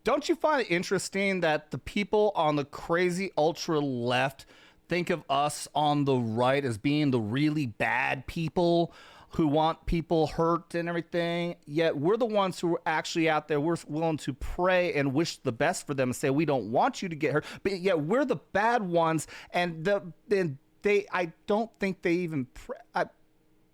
don't you find it interesting that the people on the crazy ultra left think of us on the right as being the really bad people who want people hurt and everything, yet we're the ones who are actually out there. We're willing to pray and wish the best for them and say, we don't want you to get hurt, but yet we're the bad ones. And I don't think they even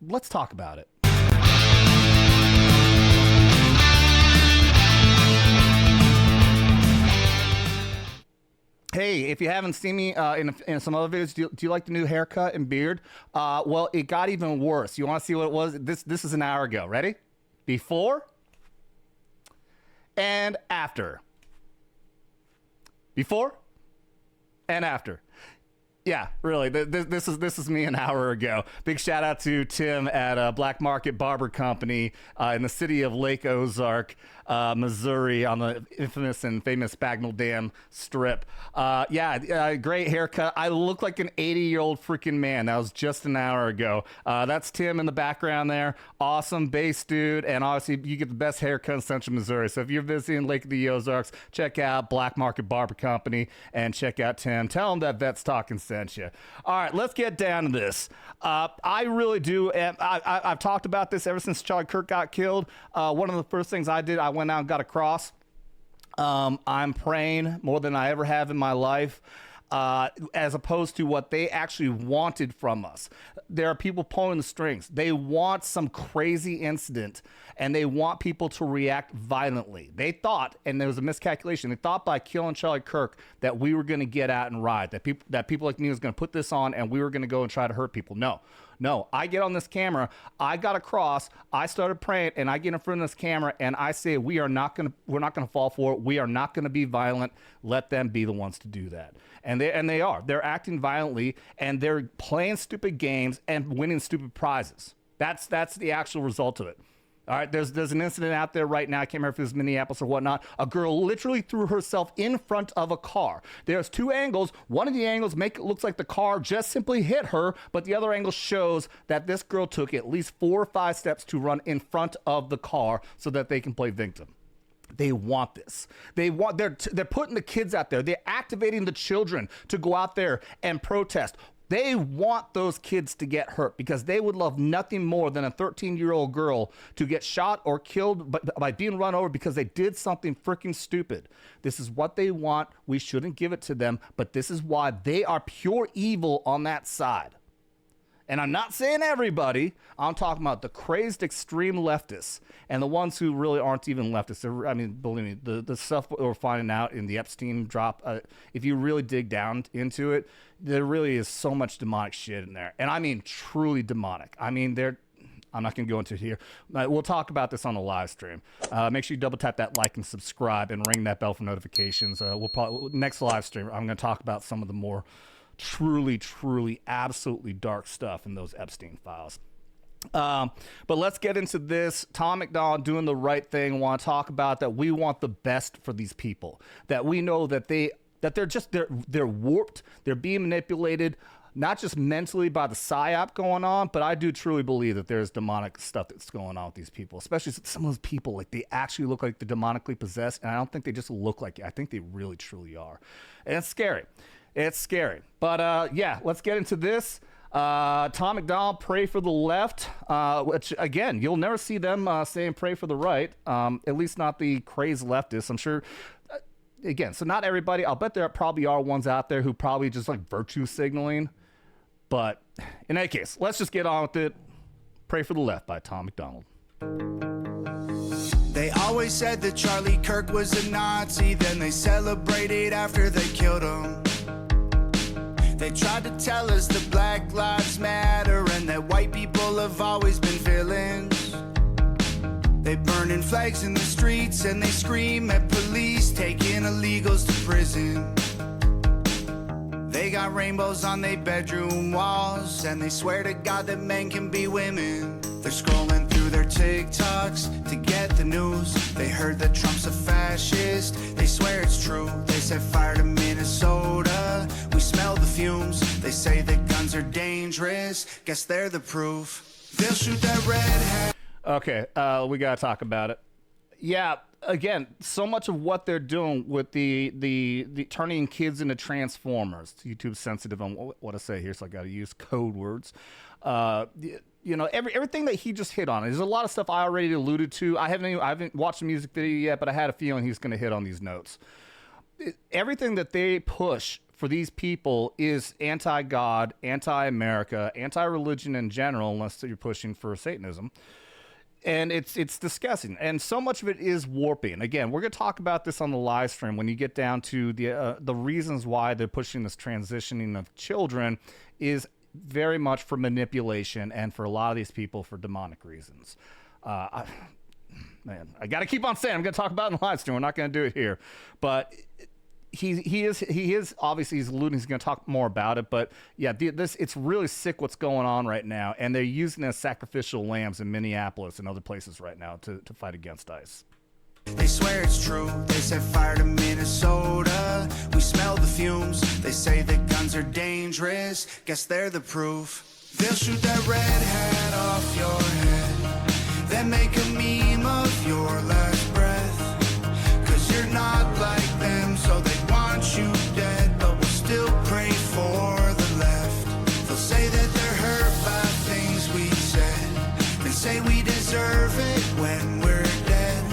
let's talk about it. Hey, if you haven't seen me in some other videos, do you like the new haircut and beard? Well, it got even worse. You want to see what it was? This is an hour ago. Ready? Before and after. Before and after. Yeah, really. This is me an hour ago. Big shout out to Tim at Black Market Barber Company in the city of Lake Ozark, Missouri, on the infamous and famous Bagnell Dam Strip. Great haircut. I look like an 80-year-old freaking man. That was just an hour ago. That's Tim in the background there. Awesome bass dude, and obviously you get the best haircut in Central Missouri. So if you're visiting Lake of the Ozarks, check out Black Market Barber Company and check out Tim. Tell him that Vets Talkin sent you. All right, let's get down to this. I really do. I've talked about this ever since Charlie Kirk got killed. One of the first things I did, I went out and got a cross. I'm praying more than I ever have in my life, as opposed to what they actually wanted from us. There are people pulling the strings. They want some crazy incident, and they want people to react violently. They thought, and there was a miscalculation, they thought by killing Charlie Kirk that we were going to get out and ride, that people like me was going to put this on and we were going to go and try to hurt people. No, I get on this camera, I got a cross, I started praying, and I get in front of this camera and I say, we're not going to fall for it. We are not going to be violent. Let them be the ones to do that. And they are. They're acting violently, and they're playing stupid games and winning stupid prizes. That's the actual result of it. All right, there's an incident out there right now. I can't remember if it was Minneapolis or whatnot. A girl literally threw herself in front of a car. There's two angles. One of the angles make it look like the car just simply hit her, but the other angle shows that this girl took at least 4 or 5 steps to run in front of the car so that they can play victim. They want this. They're putting the kids out there. They're activating the children to go out there and protest. They want those kids to get hurt because they would love nothing more than a 13-year-old girl to get shot or killed by being run over because they did something freaking stupid. This is what they want. We shouldn't give it to them, but this is why they are pure evil on that side. And I'm not saying everybody. I'm talking about the crazed extreme leftists and the ones who really aren't even leftists. Believe me, the stuff we're finding out in the Epstein drop, if you really dig down into it, there really is so much demonic shit in there. And I mean truly demonic. I'm not going to go into it here. We'll talk about this on the live stream. Make sure you double tap that like and subscribe and ring that bell for notifications. We'll probably next live stream, I'm going to talk about some of the more truly absolutely dark stuff in those Epstein files. But let's get into this. Tom McDonald doing the right thing. Want to talk about that. We want the best for these people, that we know that they're warped. They're being manipulated, not just mentally by the psyop going on, but I do truly believe that there's demonic stuff that's going on with these people, especially some of those people. Like, they actually look like they're demonically possessed, and I don't think they just look like it. I think they really truly are, and it's scary. It's scary. But let's get into this. Tom McDonald, pray for the left, which, again, you'll never see them saying pray for the right, at least not the crazed leftists. I'm sure, again, so not everybody. I'll bet there probably are ones out there who probably just like virtue signaling. But in any case, let's just get on with it. Pray for the Left by Tom McDonald. They always said that Charlie Kirk was a Nazi, then they celebrated after they killed him. They tried to tell us that Black Lives Matter and that white people have always been villains. They burning flags in the streets and they scream at police, taking illegals to prison. They got rainbows on their bedroom walls and they swear to God that men can be women. They're scrolling through their TikToks to get the news. They heard that Trump's a fascist. They swear it's true. They set fire to Minnesota. We smell the fumes. They say that guns are dangerous. Guess they're the proof. They'll shoot that redhead. Okay, we gotta talk about it. Yeah, again, so much of what they're doing with the turning kids into transformers. YouTube's sensitive on what I say here, so I got to use code words. You know, everything that he just hit on. There's a lot of stuff I already alluded to. I haven't watched the music video yet, but I had a feeling he's going to hit on these notes. Everything that they push for these people is anti-God, anti-America, anti-religion in general, unless you're pushing for Satanism. And it's disgusting. And so much of it is warping. Again, we're going to talk about this on the live stream when you get down to the reasons why they're pushing this transitioning of children is very much for manipulation and for a lot of these people for demonic reasons. Man, I got to keep on saying I'm going to talk about it in the live stream. We're not going to do it here. But he is obviously he's alluding he's going to talk more about it, but yeah, it's really sick what's going on right now, and they're using as sacrificial lambs in Minneapolis and other places right now to fight against ICE. They swear it's true. They set fire to Minnesota. We smell the fumes. They say the guns are dangerous. Guess they're the proof. They'll shoot that red hat off your head, then make a meme of your last breath. 'Cause you're not like them, so they want you dead, but we'll still pray for the left. They'll say that they're hurt by things we said, and say we deserve it when we're dead.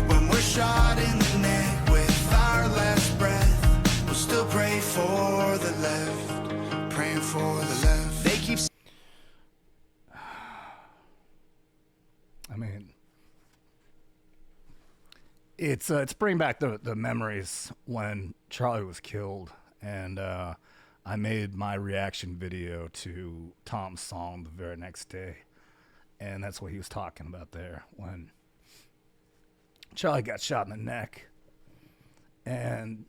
When we're shot in the neck with our last breath, we'll still pray for the left, praying for the left. They keep. I mean, it's bringing back the memories when Charlie was killed, and I made my reaction video to Tom's song the very next day, and that's what he was talking about there when Charlie got shot in the neck. And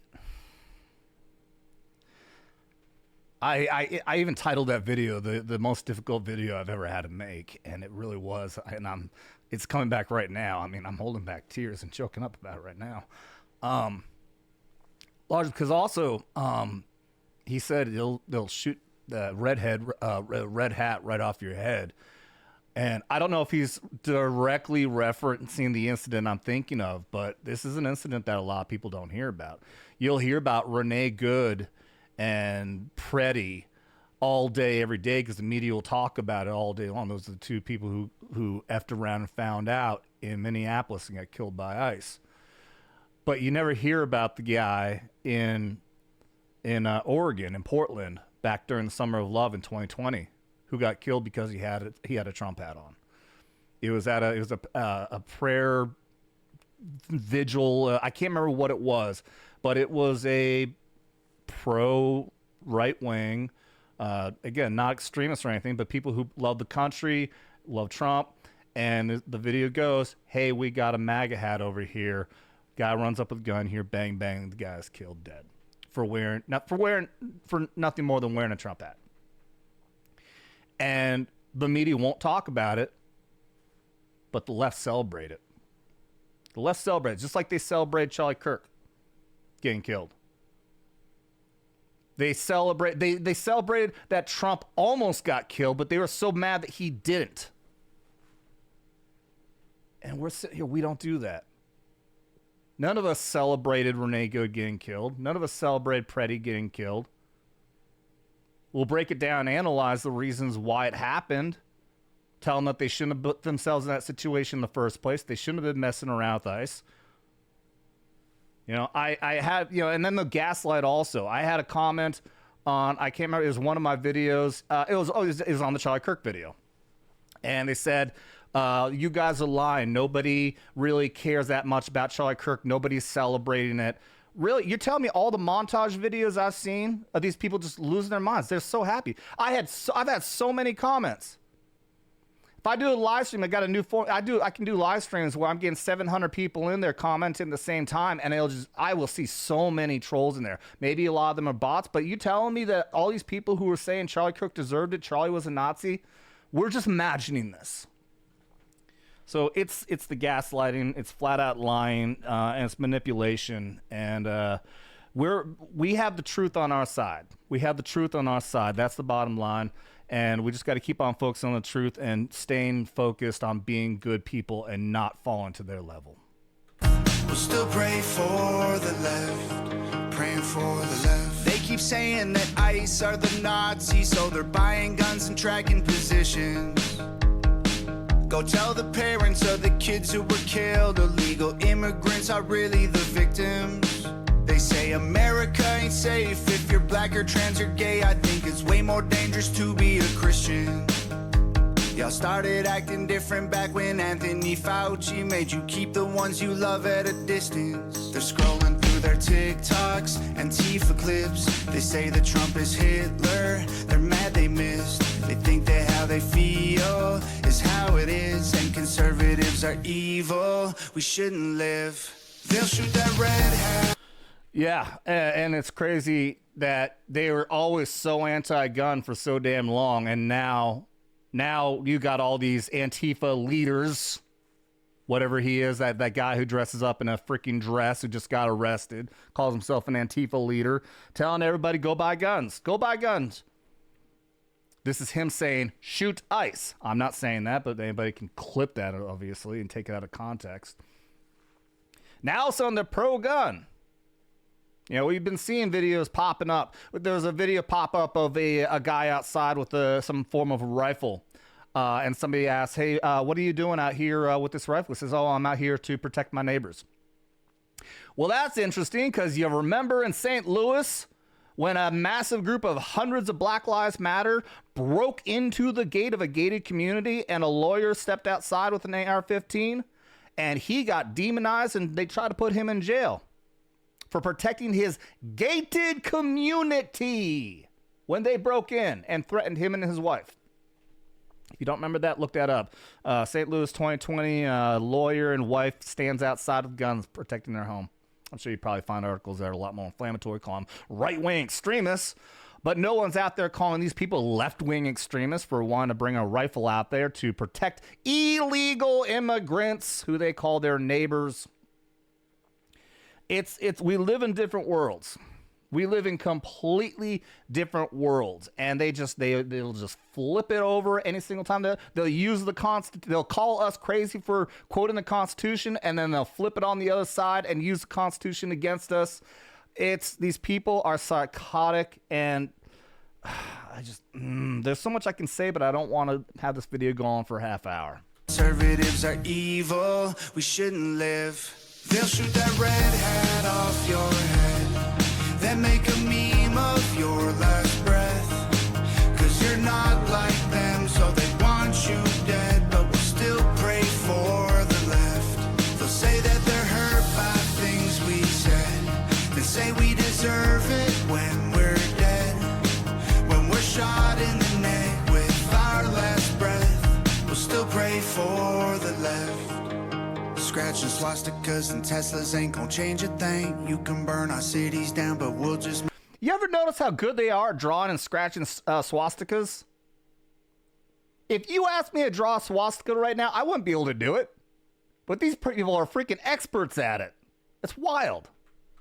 I even titled that video the most difficult video I've ever had to make, and it really was. And it's coming back right now. I mean, I'm holding back tears and choking up about it right now. Largely because also he said they'll shoot the red hat right off your head. And I don't know if he's directly referencing the incident I'm thinking of, but this is an incident that a lot of people don't hear about. You'll hear about Renee Good and Preddy all day, every day, because the media will talk about it all day long. Those are the two people who effed around and found out in Minneapolis and got killed by ICE. But you never hear about the guy in Oregon, in Portland, back during the Summer of Love in 2020. Who got killed because he had a Trump hat on. It was a prayer vigil. I can't remember what it was, but it was a pro right wing, again, not extremists or anything, but people who love the country, love Trump. And the video goes, "Hey, we got a MAGA hat over here." Guy runs up with a gun here, bang bang, the guy's killed dead for nothing more than wearing a Trump hat. And the media won't talk about it, but the left celebrate it. The left celebrate it, just like they celebrated Charlie Kirk getting killed. They celebrated that Trump almost got killed, but they were so mad that he didn't. And we're sitting here, we don't do that. None of us celebrated Renee Good getting killed. None of us celebrated Preddy getting killed. We'll break it down and analyze the reasons why it happened. Tell them that they shouldn't have put themselves in that situation in the first place. They shouldn't have been messing around with ICE. You know, I had, and then the gaslight also. I had a comment on, I can't remember, it was one of my videos. It was on the Charlie Kirk video. And they said, you guys are lying. Nobody really cares that much about Charlie Kirk. Nobody's celebrating it. Really? You're telling me all the montage videos I've seen of these people just losing their minds? They're so happy. I've had so many comments. If I do a live stream, I got a new form. I can do live streams where I'm getting 700 people in there commenting at the same time, and I will see so many trolls in there. Maybe a lot of them are bots, but you telling me that all these people who were saying Charlie Kirk deserved it, Charlie was a Nazi, we're just imagining this. So it's the gaslighting, it's flat out lying, and it's manipulation, and we have the truth on our side. We have the truth on our side. That's the bottom line, and we just got to keep on focusing on the truth and staying focused on being good people and not falling to their level. we'll still pray for the left, praying for the left. They keep saying that ICE are the Nazis, so they're buying guns and tracking positions. Go tell the parents of the kids who were killed. Illegal immigrants are really the victims. They say America ain't safe if you're black or trans or gay. I think it's way more dangerous to be a Christian. Y'all started acting different back when Anthony Fauci made you keep the ones you love at a distance. They're scrolling through their TikToks, Antifa clips. They say that Trump is Hitler. They're mad they missed. They think that how they feel is how it is, and conservatives are evil. We shouldn't live. They'll shoot that red hat. Yeah, and it's crazy that they were always so anti-gun for so damn long, and now you got all these Antifa leaders, whatever he is, that guy who dresses up in a freaking dress who just got arrested, calls himself an Antifa leader, telling everybody, go buy guns. Go buy guns. This is him saying, shoot ICE. I'm not saying that, but anybody can clip that, obviously, and take it out of context. Now it's on the pro-gun. You know, we've been seeing videos popping up. There was a video pop up of a guy outside with some form of rifle. And somebody asked, hey, what are you doing out here with this rifle? He says, oh, I'm out here to protect my neighbors. Well, that's interesting because you remember in St. Louis when a massive group of hundreds of Black Lives Matter broke into the gate of a gated community and a lawyer stepped outside with an AR-15 and he got demonized and they tried to put him in jail for protecting his gated community when they broke in and threatened him and his wife. If you don't remember that, look that up. St. Louis 2020, lawyer and wife stands outside with guns protecting their home. I'm sure you probably find articles that are a lot more inflammatory, call them right-wing extremists, but no one's out there calling these people left-wing extremists for wanting to bring a rifle out there to protect illegal immigrants who they call their neighbors. We live in different worlds. We live in completely different worlds, and they'll just flip it over any single time. They'll use they'll call us crazy for quoting the Constitution, and then they'll flip it on the other side and use the Constitution against us. These people are psychotic, and there's so much I can say, but I don't want to have this video go on for a half hour. Conservatives are evil. We shouldn't live. They'll shoot that red hat off your head. Then make a meme of your last breath. Cause you're not like them, so they want you dead. But we'll still pray for the left. They'll say that they're hurt by things we said. Then say we deserve it when we're dead. When we're shot in the neck with our last breath. We'll still pray for the left. Scratching swastikas and Teslas ain't gonna change a thing. You can burn our cities down, but we'll just... You ever notice how good they are at drawing and scratching swastikas? If you asked me to draw a swastika right now, I wouldn't be able to do it. But these people are freaking experts at it. It's wild.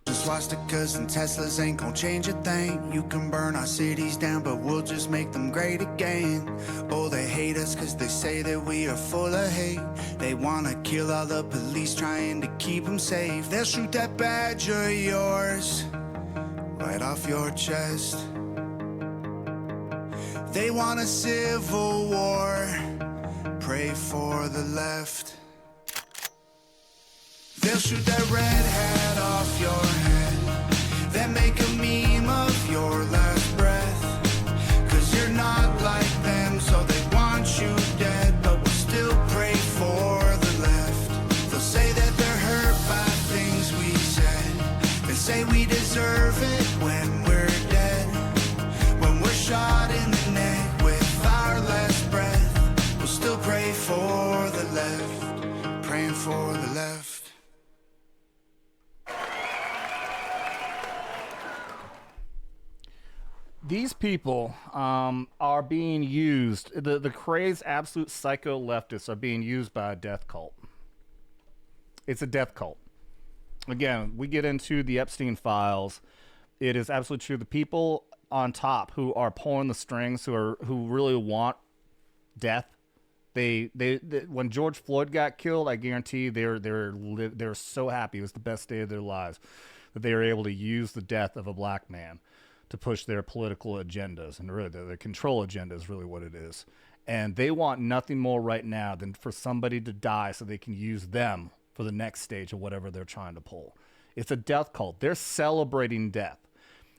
Swastikas and Teslas ain't gonna change a thing. You can burn our cities down, but we'll just make them great again. Oh, they hate us cause they say that we are full of hate. They wanna kill all the police trying to keep them safe. They'll shoot that badge of yours right off your chest. They want a civil war. Pray for the left. They'll shoot that red hat off your head. Then make a meme of your last breath. Cause you're not like them, so they want you dead. But we'll still pray for the left. They'll say that they're hurt by things we said. They say we deserve it when we're dead. When we're shot in the neck with our last breath. We'll still pray for the left. Praying for the left. These people are being used, the crazed absolute psycho leftists are being used by a death cult. It's a death cult. Again, we get into the Epstein files. It is absolutely true. The people on top who are pulling the strings, who really want death When George Floyd got killed, I guarantee they're so happy. It was the best day of their lives that they were able to use the death of a black man to push their political agendas, and really their control agenda is really what it is. And they want nothing more right now than for somebody to die so they can use them for the next stage of whatever they're trying to pull. It's a death cult. They're celebrating death.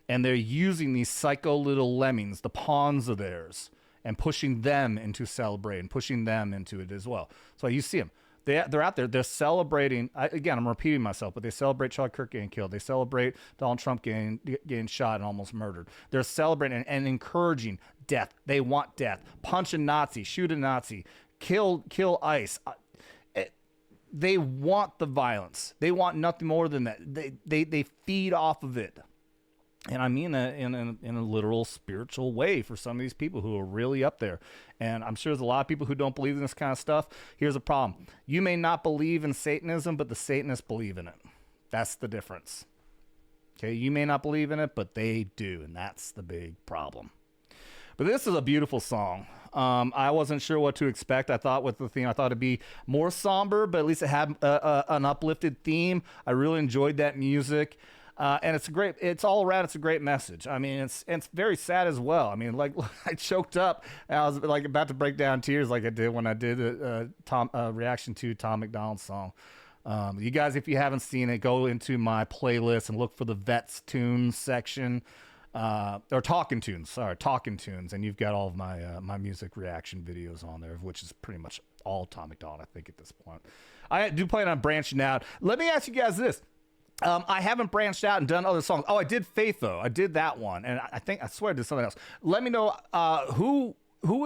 And they're using these psycho little lemmings, the pawns of theirs, and pushing them into celebrating, pushing them into it as well. So you see them. They're out there. They're celebrating. Again, I'm repeating myself, but they celebrate Charlie Kirk getting killed. They celebrate Donald Trump getting shot and almost murdered. They're celebrating and encouraging death. They want death. Punch a Nazi, shoot a Nazi, kill ICE. They want the violence. They want nothing more than that. They feed off of it. And I mean that in a literal spiritual way for some of these people who are really up there. And I'm sure there's a lot of people who don't believe in this kind of stuff. Here's the problem. You may not believe in Satanism, but the Satanists believe in it. That's the difference. Okay, you may not believe in it, but they do. And that's the big problem. But this is a beautiful song. I wasn't sure what to expect. I thought with the theme, I thought it'd be more somber, but at least it had an uplifted theme. I really enjoyed that music. And it's all around. It's a great message. I mean, it's very sad as well. I mean, like I choked up and I was like about to break down tears like I did when I did a reaction to Tom McDonald's song. You guys, if you haven't seen it, go into my playlist and look for the Vets Tunes section, or Talkin Tunes, and you've got all of my music reaction videos on there, which is pretty much all Tom McDonald, I think, at this point. I do plan on branching out. Let me ask you guys this. I haven't branched out and done other songs. Oh, I did Faith, though. I did that one. And I swear I did something else. Let me know who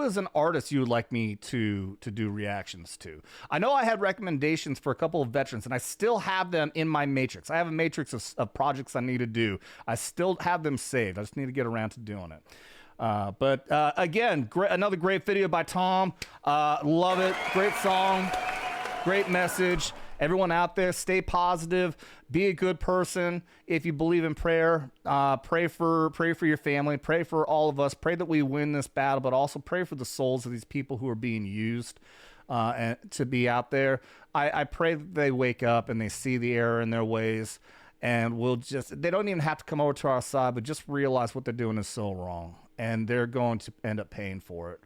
is an artist you would like me to do reactions to. I know I had recommendations for a couple of veterans, and I still have them in my matrix. I have a matrix of projects I need to do. I still have them saved. I just need to get around to doing it. But again, another great video by Tom. Love it. Great song. Great message. Everyone out there, stay positive, be a good person. If you believe in prayer, pray for your family, pray for all of us, pray that we win this battle, but also pray for the souls of these people who are being used and to be out there. I pray that they wake up and they see the error in their ways, and they don't even have to come over to our side, but just realize what they're doing is so wrong, and they're going to end up paying for it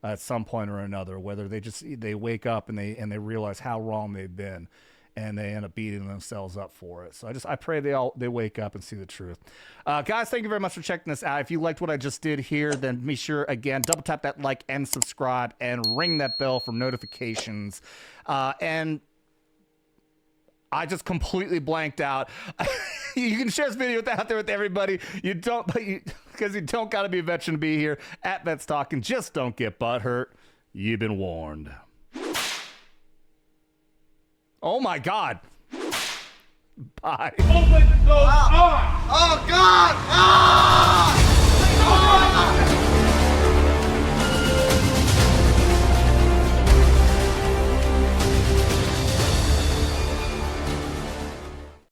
at some point or another, whether they wake up and they realize how wrong they've been, and they end up beating themselves up for it. So I pray they wake up and see the truth. Guys, thank you very much for checking this out. If you liked what I just did here, then be sure, again, double tap that like and subscribe and ring that bell for notifications. And I just completely blanked out. You can share this video out there with everybody. You don't, because you don't got to be a veteran to be here at Vets Talkin. Just don't get butthurt. You've been warned. Oh my God. Bye. Open those arms. Oh God! Ah!